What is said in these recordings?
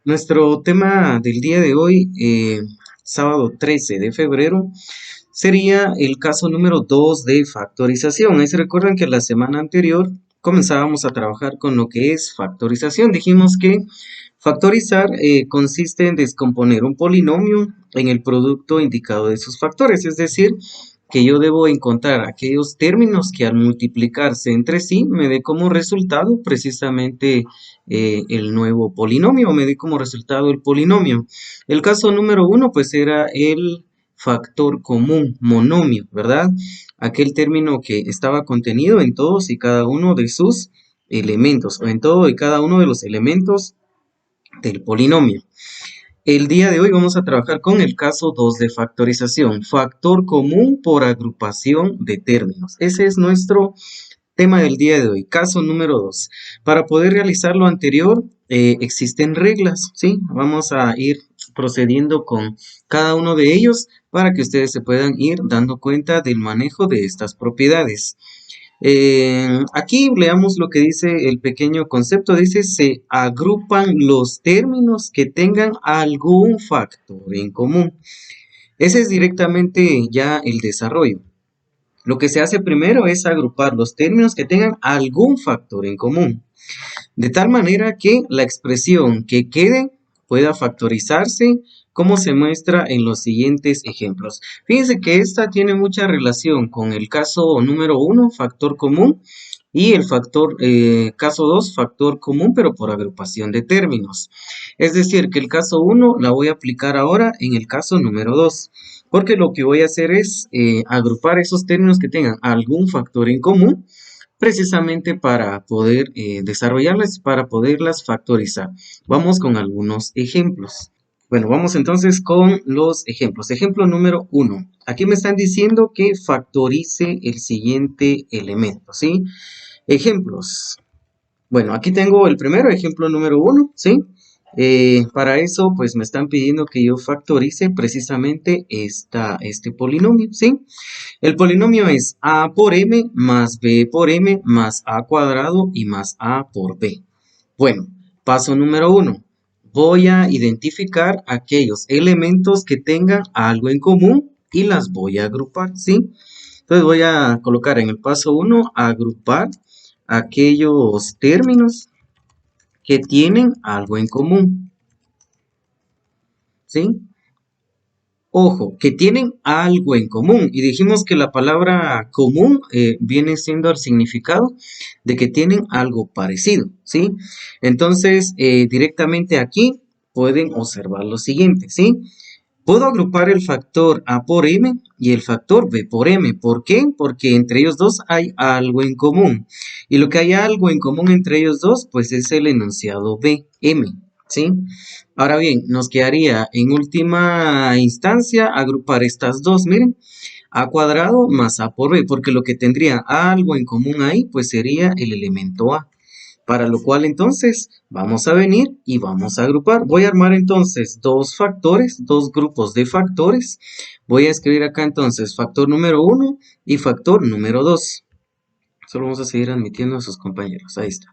Nuestro tema del día de hoy, sábado 13 de febrero, sería el caso número 2 de factorización. Ahí se recuerdan que la semana anterior comenzábamos a trabajar con lo que es factorización. Dijimos que factorizar consiste en descomponer un polinomio en el producto indicado de sus factores, es decir, que yo debo encontrar aquellos términos que al multiplicarse entre sí me dé como resultado precisamente el nuevo polinomio, me dé como resultado el polinomio. El caso número 1 pues era el factor común, monomio, ¿verdad? Aquel término que estaba contenido en todos y cada uno de sus elementos, o en todo y cada uno de los elementos del polinomio. El día de hoy vamos a trabajar con el caso 2 de factorización, factor común por agrupación de términos. Ese es nuestro tema del día de hoy, caso número 2. Para poder realizar lo anterior, existen reglas, ¿sí? Vamos a ir procediendo con cada uno de ellos para que ustedes se puedan ir dando cuenta del manejo de estas propiedades. Aquí leamos lo que dice el pequeño concepto. Dice, se agrupan los términos que tengan algún factor en común. Ese es directamente ya el desarrollo. Lo que se hace primero es agrupar los términos que tengan algún factor en común. De tal manera que la expresión que quede pueda factorizarse como se muestra en los siguientes ejemplos. Fíjense que esta tiene mucha relación con el caso número 1, factor común, y el caso 2, factor común, pero por agrupación de términos. Es decir, que el caso 1 la voy a aplicar ahora en el caso número 2, porque lo que voy a hacer es agrupar esos términos que tengan algún factor en común, precisamente para poder desarrollarlas, para poderlas factorizar. Vamos con algunos ejemplos. Bueno, vamos entonces con los ejemplos. Ejemplo número 1. Aquí me están diciendo que factorice el siguiente elemento, ¿sí? Ejemplos. Bueno, aquí tengo el primero, ejemplo número 1, ¿sí? Para eso, pues me están pidiendo que yo factorice precisamente este polinomio, ¿sí? El polinomio es a por m más b por m más a cuadrado y más a por b. Bueno, paso número 1. Voy a identificar aquellos elementos que tengan algo en común y las voy a agrupar, ¿sí? Entonces voy a colocar en el paso 1, agrupar aquellos términos que tienen algo en común, ¿sí? Ojo, que tienen algo en común. Y dijimos que la palabra común viene siendo el significado de que tienen algo parecido, ¿sí? Entonces, directamente aquí pueden observar lo siguiente, ¿sí? Puedo agrupar el factor A por M y el factor B por M. ¿Por qué? Porque entre ellos dos hay algo en común. Y lo que hay algo en común entre ellos dos, pues es el enunciado B, M, ¿sí? Ahora bien, nos quedaría en última instancia agrupar estas dos, miren, A cuadrado más A por B, porque lo que tendría algo en común ahí, pues sería el elemento A. Para lo cual entonces vamos a venir y vamos a agrupar. Voy a armar entonces dos factores, dos grupos de factores. Voy a escribir acá entonces factor número 1 y factor número 2. Solo vamos a seguir admitiendo a sus compañeros. Ahí está.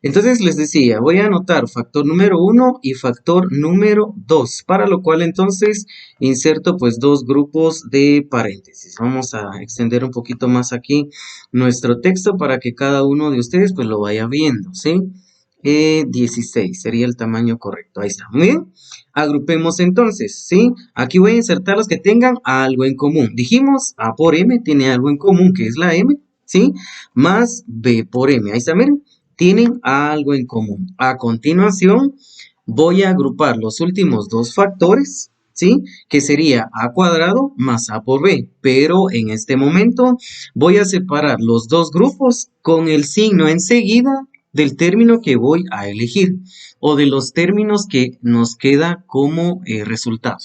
Entonces les decía, voy a anotar factor número 1 y factor número 2, para lo cual entonces inserto pues dos grupos de paréntesis. Vamos a extender un poquito más aquí nuestro texto para que cada uno de ustedes pues lo vaya viendo, ¿sí? 16 sería el tamaño correcto, ahí está, muy bien. Agrupemos entonces, ¿sí? Aquí voy a insertar los que tengan algo en común. Dijimos A por M tiene algo en común, que es la M, ¿sí? Más B por M, ahí está, miren, tienen algo en común. A continuación, voy a agrupar los últimos dos factores, ¿sí? Que sería A cuadrado más A por B. Pero en este momento voy a separar los dos grupos con el signo enseguida del término que voy a elegir o de los términos que nos queda como resultado.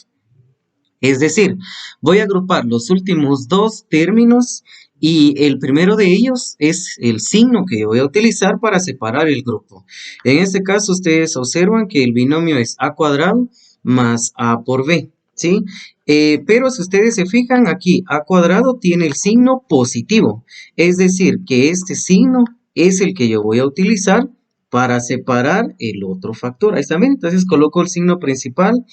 Es decir, voy a agrupar los últimos dos términos y el primero de ellos es el signo que voy a utilizar para separar el grupo. En este caso, ustedes observan que el binomio es A cuadrado más A por B, ¿sí? Pero si ustedes se fijan aquí, A cuadrado tiene el signo positivo. Es decir, que este signo es el que yo voy a utilizar para separar el otro factor. Ahí está, miren, entonces coloco el signo principal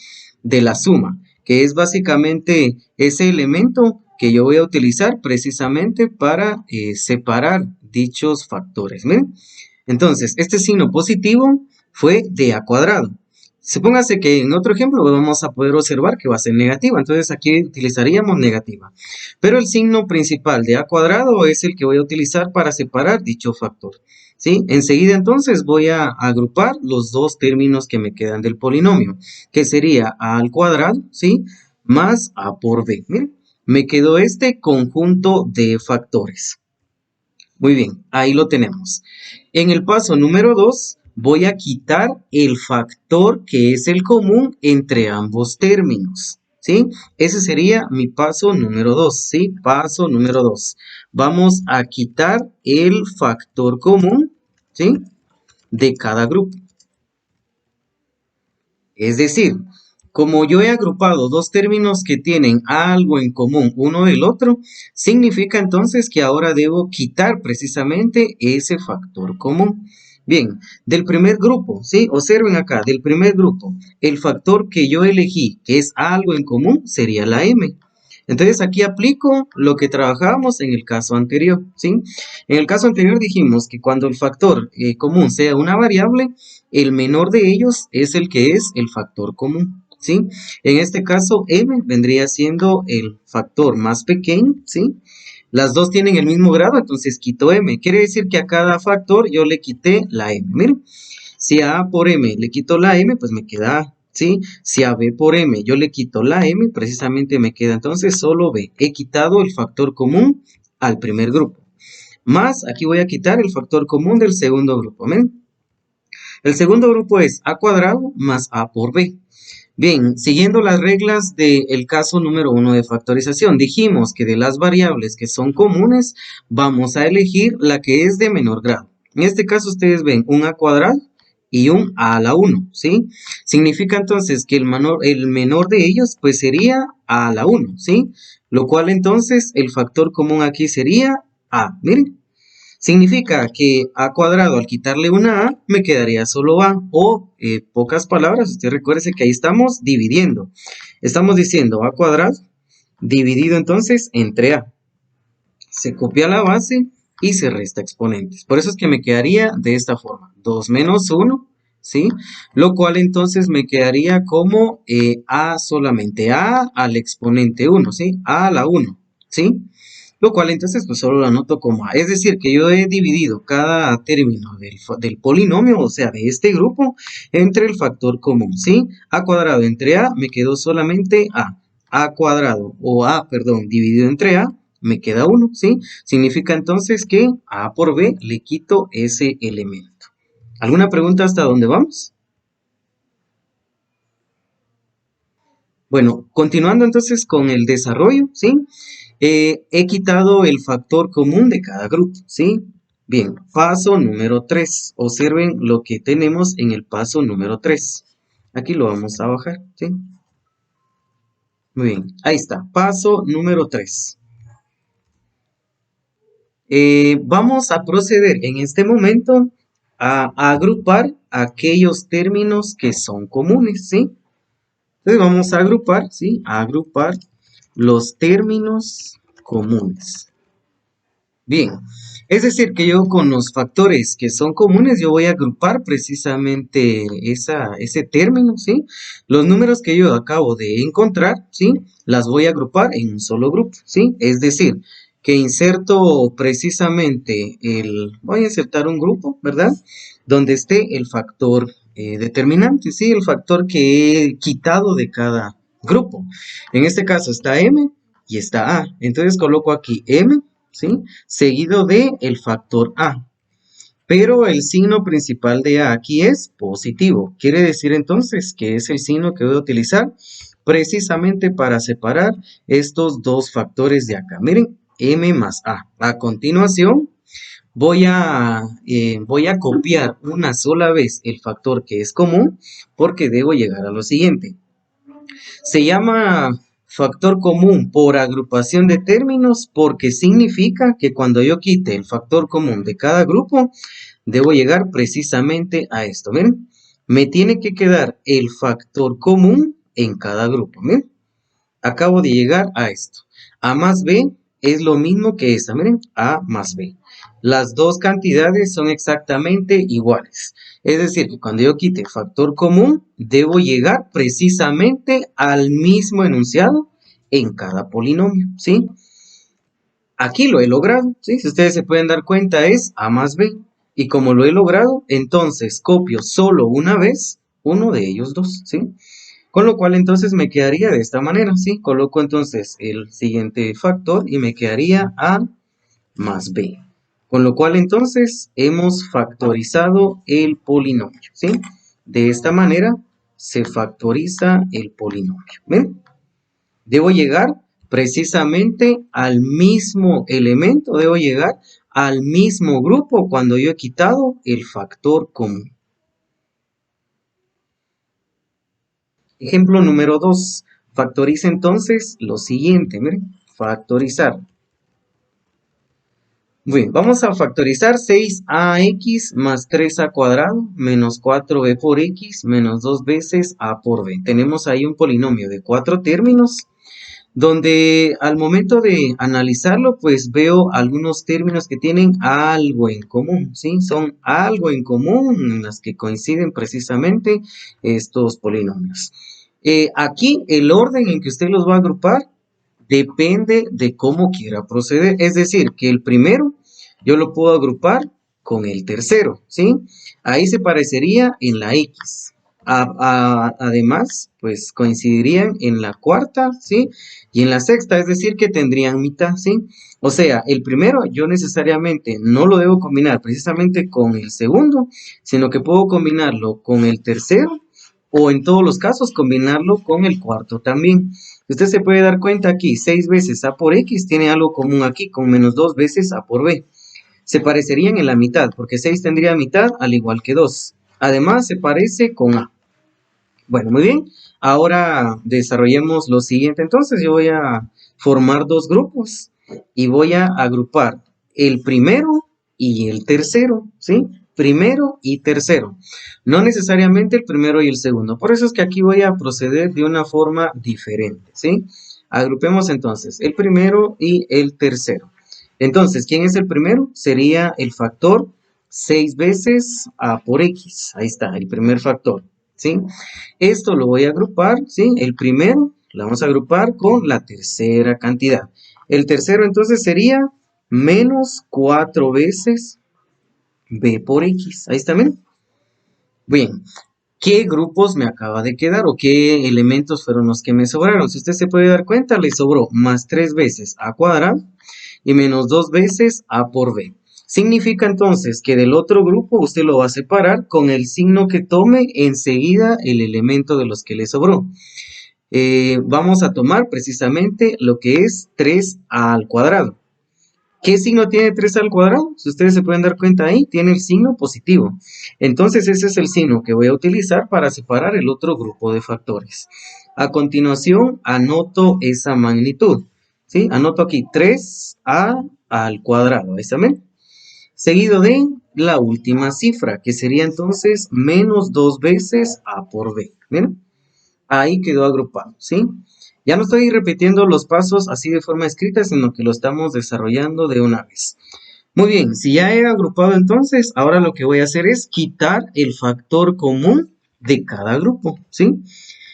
de la suma, que es básicamente ese elemento que yo voy a utilizar precisamente para separar dichos factores. Miren, entonces este signo positivo fue de a cuadrado. Supóngase que en otro ejemplo vamos a poder observar que va a ser negativa, entonces aquí utilizaríamos negativa. Pero el signo principal de a cuadrado es el que voy a utilizar para separar dicho factor, ¿sí? Enseguida entonces voy a agrupar los dos términos que me quedan del polinomio, que sería a al cuadrado, ¿sí? Más a por b. Miren, me quedó este conjunto de factores. Muy bien, ahí lo tenemos. En el paso número 2 voy a quitar el factor que es el común entre ambos términos, ¿sí? Ese sería mi paso número 2, ¿sí? Paso número 2. Vamos a quitar el factor común, ¿sí? De cada grupo. Es decir, como yo he agrupado dos términos que tienen algo en común uno del otro, significa entonces que ahora debo quitar precisamente ese factor común. Bien, del primer grupo, ¿sí? Observen acá, del primer grupo, el factor que yo elegí, que es algo en común, sería la m. Entonces aquí aplico lo que trabajábamos en el caso anterior, ¿sí? En el caso anterior dijimos que cuando el factor común sea una variable, el menor de ellos es el que es el factor común, ¿sí? En este caso, m vendría siendo el factor más pequeño, ¿sí? Las dos tienen el mismo grado, entonces quito m. Quiere decir que a cada factor yo le quité la m. Miren, si a A por m le quito la m, pues me queda A, ¿sí? Si a b por m yo le quito la m, precisamente me queda entonces solo b. He quitado el factor común al primer grupo. Más, aquí voy a quitar el factor común del segundo grupo. ¿Ven? El segundo grupo es a cuadrado más a por b. Bien, siguiendo las reglas del caso número 1 de factorización, dijimos que de las variables que son comunes, vamos a elegir la que es de menor grado. En este caso ustedes ven un a cuadrado y un a la 1, ¿sí? Significa entonces que el menor de ellos pues sería a la 1, ¿sí? Lo cual entonces el factor común aquí sería a, miren. Significa que a cuadrado al quitarle una a me quedaría solo a, o pocas palabras, usted recuerde que ahí estamos dividiendo. Estamos diciendo a cuadrado dividido entonces entre a. Se copia la base y se resta exponentes. Por eso es que me quedaría de esta forma, 2 menos 1, ¿sí? Lo cual entonces me quedaría como a solamente a al exponente 1, ¿sí? A a la 1, ¿sí? Lo cual entonces pues solo lo anoto como a. Es decir, que yo he dividido cada término del polinomio, o sea, de este grupo, entre el factor común, ¿sí? A cuadrado entre a me quedó solamente a. A cuadrado o a, perdón, dividido entre a, me queda 1, ¿sí? Significa entonces que a por b le quito ese elemento. ¿Alguna pregunta hasta dónde vamos? Bueno, continuando entonces con el desarrollo, ¿sí? He quitado el factor común de cada grupo, ¿sí? Bien, paso número 3. Observen lo que tenemos en el paso número 3. Aquí lo vamos a bajar, ¿sí? Muy bien, ahí está, paso número 3. Vamos a proceder en este momento a agrupar aquellos términos que son comunes, ¿sí? Entonces vamos a agrupar, ¿sí? A agrupar los términos comunes. Bien, es decir que yo con los factores que son comunes, yo voy a agrupar precisamente ese término, ¿sí? Los números que yo acabo de encontrar, ¿sí? Las voy a agrupar en un solo grupo, ¿sí? Es decir, que inserto precisamente voy a insertar un grupo, ¿verdad? Donde esté el factor determinante, ¿sí? El factor que he quitado de cada grupo. En este caso está m y está a. Entonces coloco aquí m, ¿sí? Seguido de el factor a. Pero el signo principal de a aquí es positivo. Quiere decir entonces que es el signo que voy a utilizar precisamente para separar estos dos factores de acá. Miren, m más a. A continuación voy a copiar una sola vez el factor que es común porque debo llegar a lo siguiente. Se llama factor común por agrupación de términos porque significa que cuando yo quite el factor común de cada grupo, debo llegar precisamente a esto. Miren, me tiene que quedar el factor común en cada grupo. Miren, acabo de llegar a esto. A más B es lo mismo que esta. Miren, A más B. Las dos cantidades son exactamente iguales. Es decir, que cuando yo quite factor común, debo llegar precisamente al mismo enunciado en cada polinomio, ¿sí? Aquí lo he logrado, ¿sí? Si ustedes se pueden dar cuenta es A más B. Y como lo he logrado, entonces copio solo una vez uno de ellos dos, ¿sí? Con lo cual entonces me quedaría de esta manera, ¿sí? Coloco entonces el siguiente factor y me quedaría A más B. Con lo cual entonces hemos factorizado el polinomio, ¿sí? De esta manera se factoriza el polinomio. ¿Ven? Debo llegar precisamente al mismo elemento, debo llegar al mismo grupo cuando yo he quitado el factor común. Ejemplo número 2. Factoriza entonces lo siguiente, miren, factorizar. Bien, vamos a factorizar 6ax más 3a cuadrado menos 4b por x menos 2 veces a por b. Tenemos ahí un polinomio de 4 términos, donde al momento de analizarlo, pues veo algunos términos que tienen algo en común, ¿sí? Son algo en común en las que coinciden precisamente estos polinomios. Aquí el orden en que usted los va a agrupar depende de cómo quiera proceder. Es decir, que el primero yo lo puedo agrupar con el tercero, ¿sí? Ahí se parecería en la X. Además, pues coincidirían en la cuarta, ¿sí? Y en la sexta, es decir, que tendrían mitad, ¿sí? O sea, el primero yo necesariamente no lo debo combinar precisamente con el segundo, sino que puedo combinarlo con el tercero o en todos los casos combinarlo con el cuarto también. Usted se puede dar cuenta aquí, 6 veces A por X tiene algo común aquí, con menos 2 veces A por B. Se parecerían en la mitad, porque 6 tendría mitad al igual que 2. Además, se parece con A. Bueno, muy bien. Ahora desarrollemos lo siguiente. Entonces, yo voy a formar dos grupos y voy a agrupar el primero y el tercero, ¿sí? Primero y tercero. No necesariamente el primero y el segundo. Por eso es que aquí voy a proceder de una forma diferente, ¿sí? Agrupemos entonces el primero y el tercero. Entonces, ¿quién es el primero? Sería el factor 6 veces A por X. Ahí está, el primer factor, ¿sí? Esto lo voy a agrupar, ¿sí? El primero lo vamos a agrupar con la tercera cantidad. El tercero entonces sería menos 4 veces B por X. Ahí está, ¿bien? Bien, ¿qué grupos me acaba de quedar o qué elementos fueron los que me sobraron? Si usted se puede dar cuenta, le sobró más 3 veces A cuadrado y menos 2 veces A por B. Significa entonces que del otro grupo usted lo va a separar con el signo que tome enseguida el elemento de los que le sobró. Vamos a tomar precisamente lo que es 3A al cuadrado. ¿Qué signo tiene 3 al cuadrado? Si ustedes se pueden dar cuenta ahí, tiene el signo positivo. Entonces ese es el signo que voy a utilizar para separar el otro grupo de factores. A continuación, anoto esa magnitud. ¿Sí? Anoto aquí 3A al cuadrado. ¿Ahí está bien? Seguido de la última cifra, que sería entonces menos 2 veces A por B. ¿Miren? Ahí quedó agrupado, ¿sí? Ya no estoy repitiendo los pasos así de forma escrita, sino que lo estamos desarrollando de una vez. Muy bien, si ya he agrupado entonces, ahora lo que voy a hacer es quitar el factor común de cada grupo, ¿sí?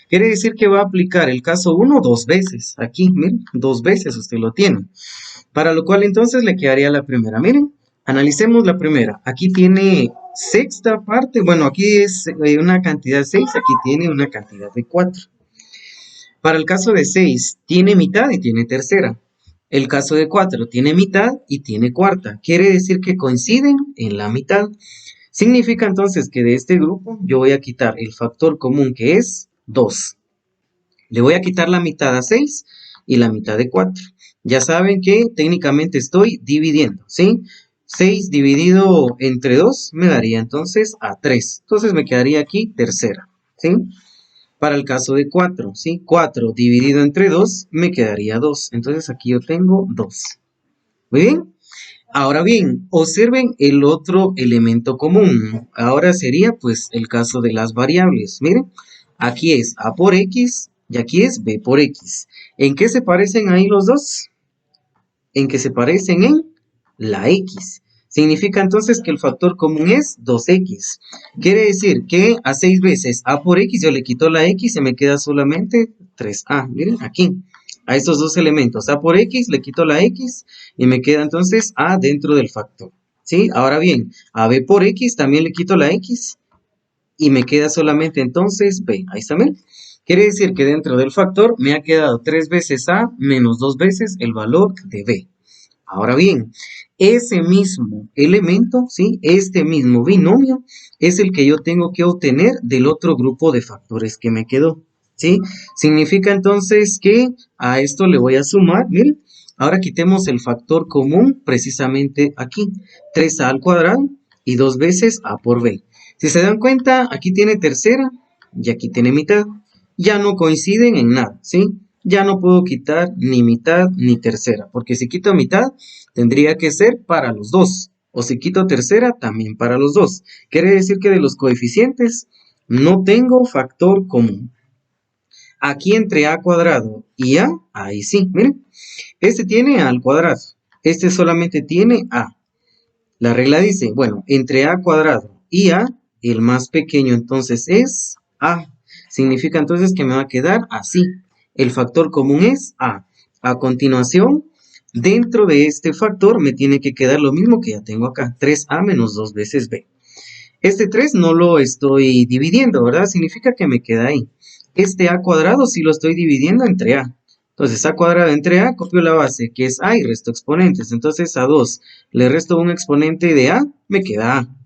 Quiere decir que va a aplicar el caso 1 dos veces. Aquí, miren, 2 veces usted lo tiene. Para lo cual entonces le quedaría la primera. Miren, analicemos la primera. Aquí tiene sexta parte, bueno, aquí es una cantidad 6, aquí tiene una cantidad de 4. Para el caso de 6, tiene mitad y tiene tercera. El caso de 4 tiene mitad y tiene cuarta. Quiere decir que coinciden en la mitad. Significa entonces que de este grupo yo voy a quitar el factor común que es 2. Le voy a quitar la mitad a 6 y la mitad de 4. Ya saben que técnicamente estoy dividiendo, ¿sí? 6 dividido entre 2 me daría entonces a 3. Entonces me quedaría aquí tercera, ¿sí? Para el caso de 4, ¿sí? 4 dividido entre 2 me quedaría 2. Entonces aquí yo tengo 2. Muy bien. Ahora bien, observen el otro elemento común. Ahora sería pues el caso de las variables. Miren, aquí es a por x y aquí es b por x. ¿En qué se parecen ahí los dos? En que se parecen en la x. Significa entonces que el factor común es 2x. Quiere decir que a 6 veces a por x yo le quito la x y me queda solamente 3a. Miren aquí, a estos dos elementos, a por x le quito la x y me queda entonces a dentro del factor. ¿Sí? Ahora bien, a b por x también le quito la x y me queda solamente entonces b. Ahí está, miren. Quiere decir que dentro del factor me ha quedado 3 veces a menos 2 veces el valor de b. Ahora bien, ese mismo elemento, ¿sí? Este mismo binomio es el que yo tengo que obtener del otro grupo de factores que me quedó, ¿sí? Significa entonces que a esto le voy a sumar, miren, ahora quitemos el factor común precisamente aquí, 3a al cuadrado y 2 veces a por b. Si se dan cuenta, aquí tiene tercera y aquí tiene mitad. Ya no coinciden en nada, ¿sí? Ya no puedo quitar ni mitad ni tercera, porque si quito mitad, tendría que ser para los dos. O si quito tercera, también para los dos. Quiere decir que de los coeficientes no tengo factor común. Aquí entre a cuadrado y a, ahí sí, miren. Este tiene a al cuadrado. Este solamente tiene a. La regla dice, bueno, entre a cuadrado y a, el más pequeño entonces es a. Significa entonces que me va a quedar así. El factor común es a. A continuación, dentro de este factor me tiene que quedar lo mismo que ya tengo acá. 3a menos 2 veces b. Este 3 no lo estoy dividiendo, ¿verdad? Significa que me queda ahí. Este a cuadrado sí lo estoy dividiendo entre a. Entonces, a cuadrado entre a, copio la base, que es a, y resto exponentes. Entonces, a 2 le resto un exponente de a, me queda a.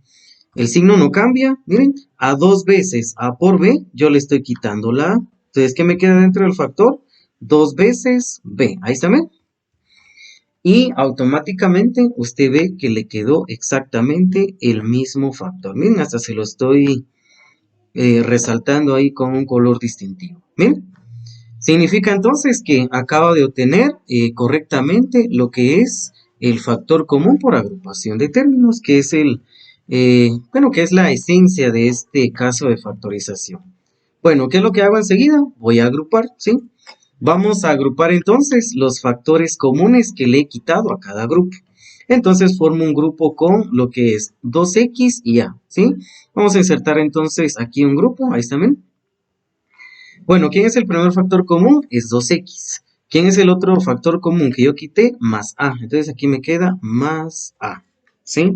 El signo no cambia, miren, a 2 veces a por b, yo le estoy quitando la a. Entonces, ¿qué me queda dentro del factor? 2 veces b. Ahí está, ¿ven? Y automáticamente usted ve que le quedó exactamente el mismo factor. Miren, hasta se lo estoy resaltando ahí con un color distintivo. Miren. Significa entonces que acaba de obtener correctamente lo que es el factor común por agrupación de términos, que es bueno, que es la esencia de este caso de factorización. Bueno, ¿qué es lo que hago enseguida? Voy a agrupar, ¿sí? Vamos a agrupar entonces los factores comunes que le he quitado a cada grupo. Entonces formo un grupo con lo que es 2x y a, ¿sí? Vamos a insertar entonces aquí un grupo, ahí está, ¿ven? Bueno, ¿quién es el primer factor común? Es 2x. ¿Quién es el otro factor común que yo quité? Más a. Entonces aquí me queda más a, ¿sí?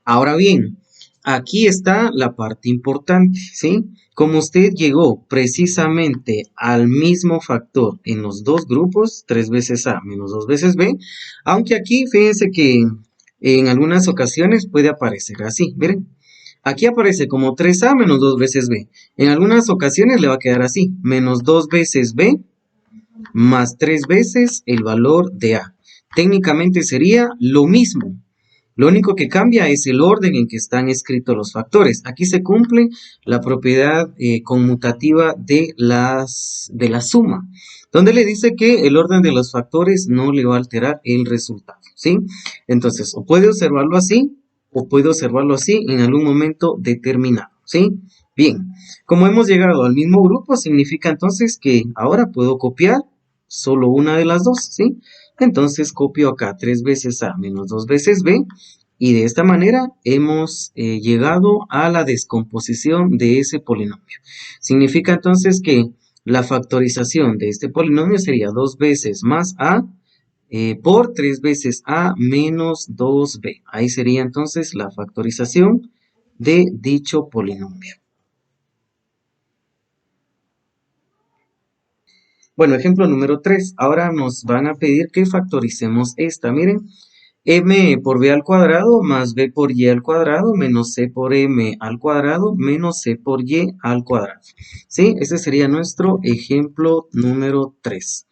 Ahora bien, aquí está la parte importante, ¿sí? Como usted llegó precisamente al mismo factor en los dos grupos, 3 veces a menos 2 veces b, aunque aquí fíjense que en algunas ocasiones puede aparecer así, miren. Aquí aparece como 3a menos 2 veces b. En algunas ocasiones le va a quedar así, menos 2 veces b más 3 veces el valor de a. Técnicamente sería lo mismo. Lo único que cambia es el orden en que están escritos los factores. Aquí se cumple la propiedad conmutativa de la suma, donde le dice que el orden de los factores no le va a alterar el resultado, ¿sí? Entonces, o puede observarlo así, o puede observarlo así en algún momento determinado, ¿sí? Bien, como hemos llegado al mismo grupo, significa entonces que ahora puedo copiar solo una de las dos, ¿sí? Entonces copio acá 3 veces a menos 2 veces b y de esta manera hemos llegado a la descomposición de ese polinomio. Significa entonces que la factorización de este polinomio sería 2 veces más a por 3 veces a menos 2b. Ahí sería entonces la factorización de dicho polinomio. Bueno, ejemplo número 3. Ahora nos van a pedir que factoricemos esta. Miren, m por b al cuadrado más b por y al cuadrado menos c por m al cuadrado menos c por y al cuadrado. ¿Sí? Ese sería nuestro ejemplo número 3.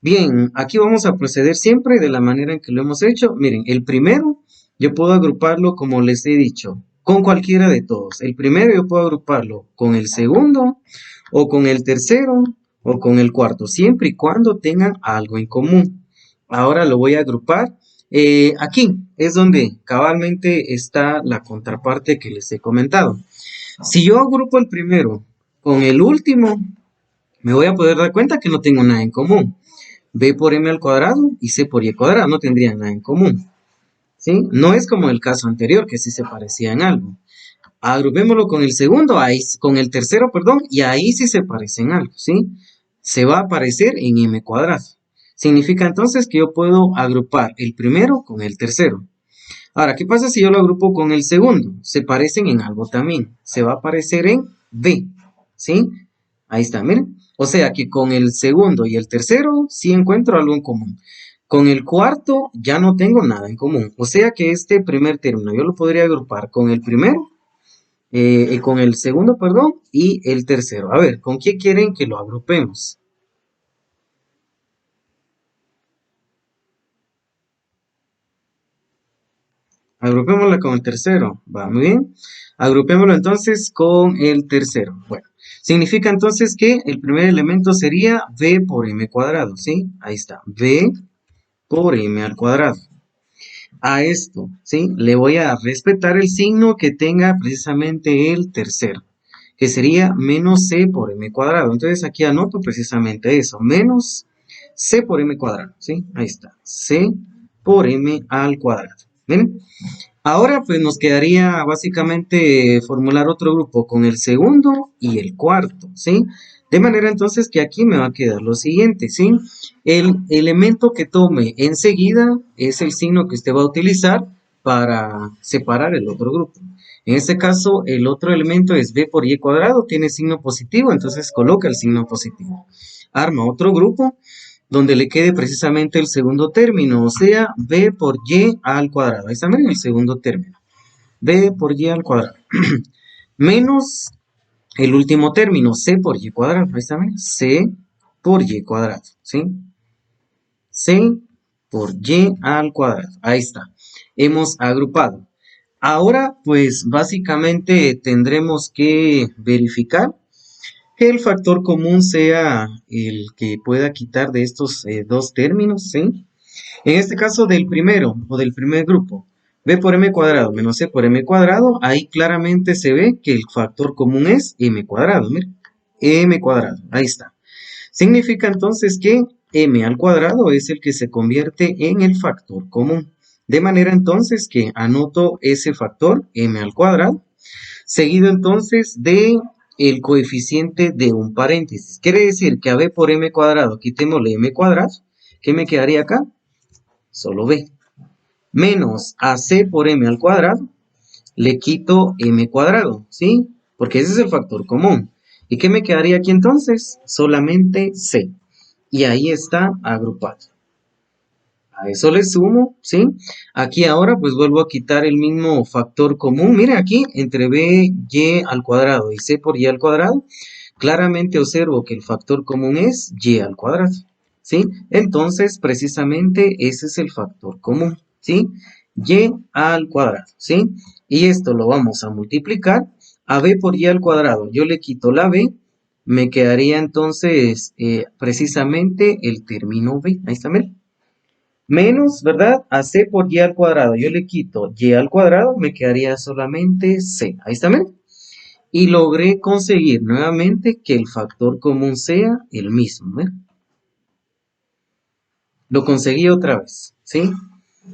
Bien, aquí vamos a proceder siempre de la manera en que lo hemos hecho. Miren, el primero yo puedo agruparlo como les he dicho, con cualquiera de todos. El primero yo puedo agruparlo con el segundo o con el tercero o con el cuarto, siempre y cuando tengan algo en común. Ahora lo voy a agrupar Aquí es donde cabalmente está la contraparte que les he comentado. Si yo agrupo el primero con el último, me voy a poder dar cuenta que no tengo nada en común. B por m al cuadrado y c por y cuadrado no tendrían nada en común. ¿Sí? No es como el caso anterior, que sí se parecía en algo. Agrupémoslo con el segundo, ahí, con el tercero, perdón, y ahí sí se parece en algo, ¿sí? Se va a parecer en m cuadrado. Significa entonces que yo puedo agrupar el primero con el tercero. Ahora, ¿qué pasa si yo lo agrupo con el segundo? Se parecen en algo también. Se va a parecer en b, ¿sí? Ahí está, miren. O sea que con el segundo y el tercero sí encuentro algo en común. Con el cuarto ya no tengo nada en común. O sea que este primer término yo lo podría agrupar con el primero, con el segundo, perdón, y el tercero. A ver, ¿con qué quieren que lo agrupemos? Agrupémosla con el tercero. Va muy bien. Agrupémoslo entonces con el tercero. Bueno, significa entonces que el primer elemento sería b por m cuadrado, ¿sí? Ahí está, b por m al cuadrado. A esto, ¿sí? Le voy a respetar el signo que tenga precisamente el tercero, que sería menos c por m cuadrado. Entonces aquí anoto precisamente eso, menos c por m cuadrado, ¿sí? Ahí está, c por m al cuadrado. ¿Ven? Ahora pues nos quedaría básicamente formular otro grupo con el segundo y el cuarto, ¿sí? De manera entonces que aquí me va a quedar lo siguiente, ¿sí? El elemento que tome enseguida es el signo que usted va a utilizar para separar el otro grupo. En este caso, el otro elemento es b por y cuadrado, tiene signo positivo, entonces coloca el signo positivo. Arma otro grupo donde le quede precisamente el segundo término, o sea, b por y al cuadrado. Ahí está, miren el segundo término. B por y al cuadrado. Menos el último término, c por y cuadrado. Ahí está, miren, c por y cuadrado, ¿sí? C por y al cuadrado. Ahí está. Hemos agrupado. Ahora, pues básicamente tendremos que verificar que el factor común sea el que pueda quitar de estos dos términos, ¿sí? En este caso del primero o del primer grupo, b por m cuadrado menos c por m cuadrado, ahí claramente se ve que el factor común es m cuadrado, miren, m cuadrado, ahí está. Significa entonces que m al cuadrado es el que se convierte en el factor común. De manera entonces que anoto ese factor m al cuadrado, seguido entonces de el coeficiente de un paréntesis. Quiere decir que a b por m cuadrado quitémosle m cuadrado, ¿qué me quedaría acá? Solo b. Menos a c por m al cuadrado, le quito m cuadrado, ¿sí? Porque ese es el factor común. ¿Y qué me quedaría aquí entonces? Solamente c. Y ahí está agrupado. A eso le sumo, ¿sí? Aquí ahora pues vuelvo a quitar el mismo factor común. Miren aquí, entre b, y al cuadrado y c por y al cuadrado, claramente observo que el factor común es y al cuadrado, ¿sí? Entonces, precisamente ese es el factor común, ¿sí? Y al cuadrado, ¿sí? Y esto lo vamos a multiplicar. A b por y al cuadrado, yo le quito la b, me quedaría entonces precisamente el término b. Ahí está, miren. Menos, ¿verdad? A c por y al cuadrado. Yo le quito y al cuadrado, me quedaría solamente c. Ahí está, ¿ven? Y logré conseguir nuevamente que el factor común sea el mismo, ¿ven? Lo conseguí otra vez, ¿sí?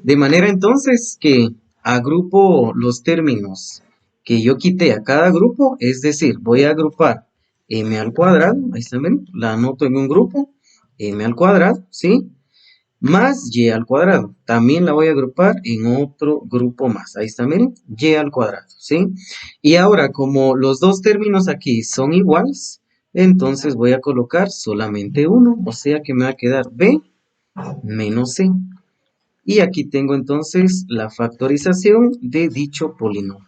De manera entonces que agrupo los términos que yo quité a cada grupo, es decir, voy a agrupar m al cuadrado, ahí está, ¿ven? La anoto en un grupo, m al cuadrado, ¿sí? Más y al cuadrado. También la voy a agrupar en otro grupo más. Ahí está, miren, y al cuadrado, ¿sí? Y ahora, como los dos términos aquí son iguales, entonces voy a colocar solamente uno, o sea que me va a quedar b menos c. Y aquí tengo entonces la factorización de dicho polinomio.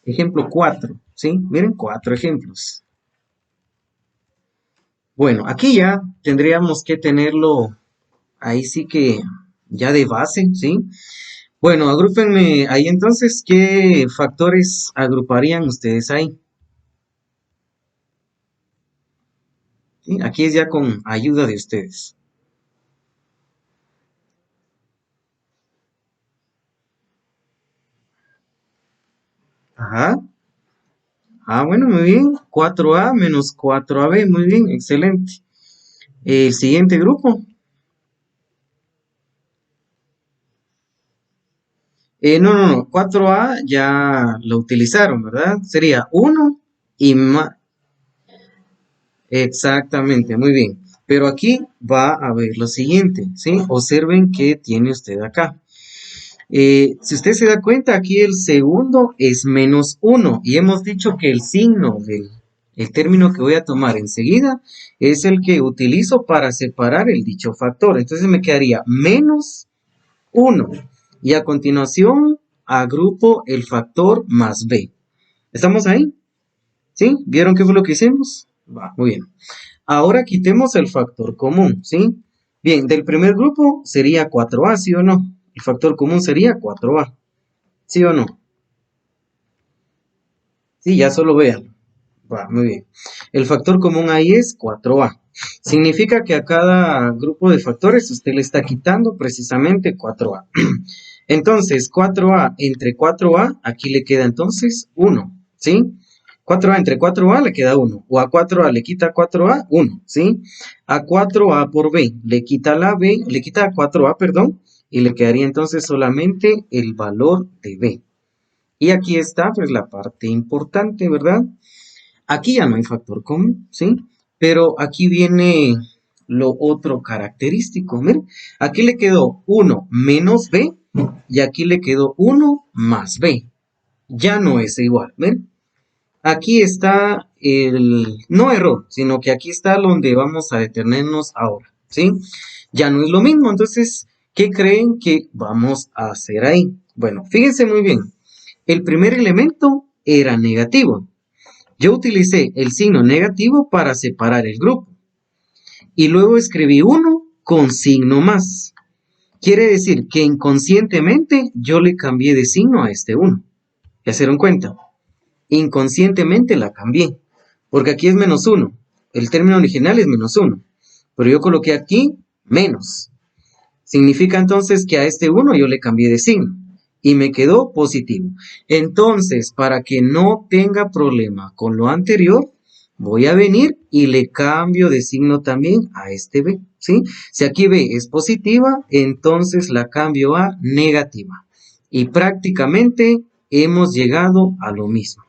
Ejemplo 4, ¿sí? Miren, 4 ejemplos. Bueno, aquí ya tendríamos que tenerlo ahí sí que ya de base, ¿sí? Bueno, agrúpenme ahí entonces, ¿qué factores agruparían ustedes ahí? ¿sí? Aquí es ya con ayuda de ustedes. Ajá. Ah, bueno, muy bien. 4A menos 4AB, muy bien, excelente. El siguiente grupo. No. 4A ya lo utilizaron, ¿verdad? Sería uno y más. Exactamente, muy bien. Pero aquí va a ver lo siguiente, ¿sí? Observen qué tiene usted acá. Si usted se da cuenta, aquí el segundo es menos uno y hemos dicho que el signo del el término que voy a tomar enseguida es el que utilizo para separar el dicho factor. Entonces me quedaría menos uno y a continuación agrupo el factor más b. ¿Estamos ahí? ¿Sí? ¿Vieron qué fue lo que hicimos? Va, muy bien. Ahora quitemos el factor común, ¿sí? Bien, del primer grupo sería 4A, ¿sí o no? El factor común sería 4A, ¿sí o no? Sí, ya solo vean. Va, muy bien. El factor común ahí es 4A. Significa que a cada grupo de factores usted le está quitando precisamente 4A. Entonces, 4A entre 4A, aquí le queda entonces 1, ¿sí? 4A entre 4A le queda 1, o a 4A le quita 4A, 1, ¿sí? A 4A por B le quita la B, le quita 4A, perdón, y le quedaría entonces solamente el valor de B. Y aquí está pues la parte importante, ¿verdad? Aquí ya no hay factor común, ¿sí? Pero aquí viene lo otro característico, miren. Aquí le quedó 1 menos B y aquí le quedó 1 más B. Ya no es igual, ¿ven? Aquí está el, no error, sino que aquí está donde vamos a detenernos ahora, ¿sí? Ya no es lo mismo, entonces, ¿qué creen que vamos a hacer ahí? Bueno, fíjense muy bien, el primer elemento era negativo. Yo utilicé el signo negativo para separar el grupo y luego escribí uno con signo más. Quiere decir que inconscientemente yo le cambié de signo a este uno. ¿Ya se dieron cuenta? Inconscientemente la cambié, porque aquí es menos uno. El término original es menos uno, pero yo coloqué aquí menos. Significa entonces que a este uno yo le cambié de signo y me quedó positivo. Entonces, para que no tenga problema con lo anterior, voy a venir y le cambio de signo también a este B, ¿sí? Si aquí B es positiva, entonces la cambio a negativa. Y prácticamente hemos llegado a lo mismo.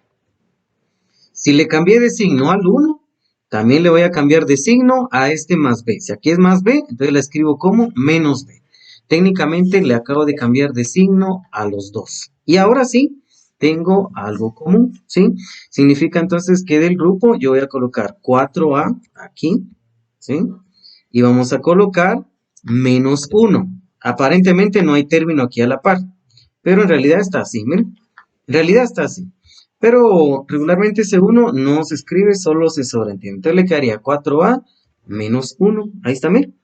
Si le cambié de signo al 1, también le voy a cambiar de signo a este más b. Si aquí es más b, entonces la escribo como menos b. Técnicamente le acabo de cambiar de signo a los dos. Y ahora sí, tengo algo común, ¿sí? Significa entonces que del grupo yo voy a colocar 4a aquí, ¿sí? Y vamos a colocar menos 1. Aparentemente no hay término aquí a la par, pero en realidad está así, miren. En realidad está así. Pero regularmente ese 1 no se escribe, solo se sobreentiende. Entonces le quedaría 4a menos 1. Ahí está, miren.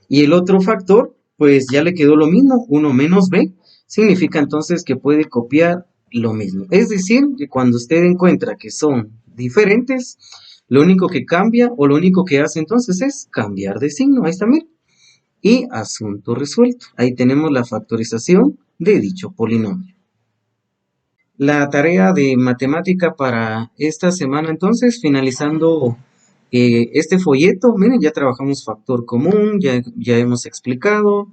Y el otro factor, pues ya le quedó lo mismo, 1 menos b. Significa entonces que puede copiar lo mismo. Es decir, que cuando usted encuentra que son diferentes, lo único que cambia o lo único que hace entonces es cambiar de signo. Ahí está, miren. Y asunto resuelto. Ahí tenemos la factorización de dicho polinomio. La tarea de matemática para esta semana, entonces, finalizando este folleto, miren, ya trabajamos factor común, ya hemos explicado.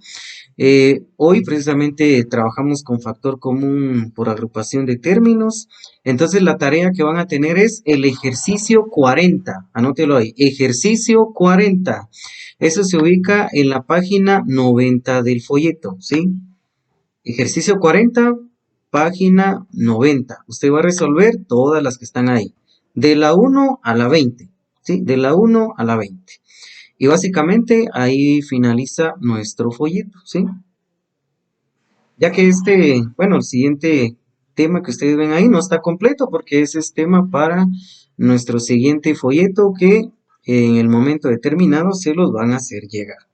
Hoy precisamente trabajamos con factor común por agrupación de términos. Entonces, la tarea que van a tener es el ejercicio 40. Anótelo ahí, ejercicio 40. Eso se ubica en la página 90 del folleto, ¿sí? Ejercicio 40, página 90. Usted va a resolver todas las que están ahí. De la 1 a la 20. ¿Sí? De la 1 a la 20. Y básicamente ahí finaliza nuestro folleto. ¿Sí? Ya que bueno, el siguiente tema que ustedes ven ahí no está completo porque ese es tema para nuestro siguiente folleto que en el momento determinado se los van a hacer llegar.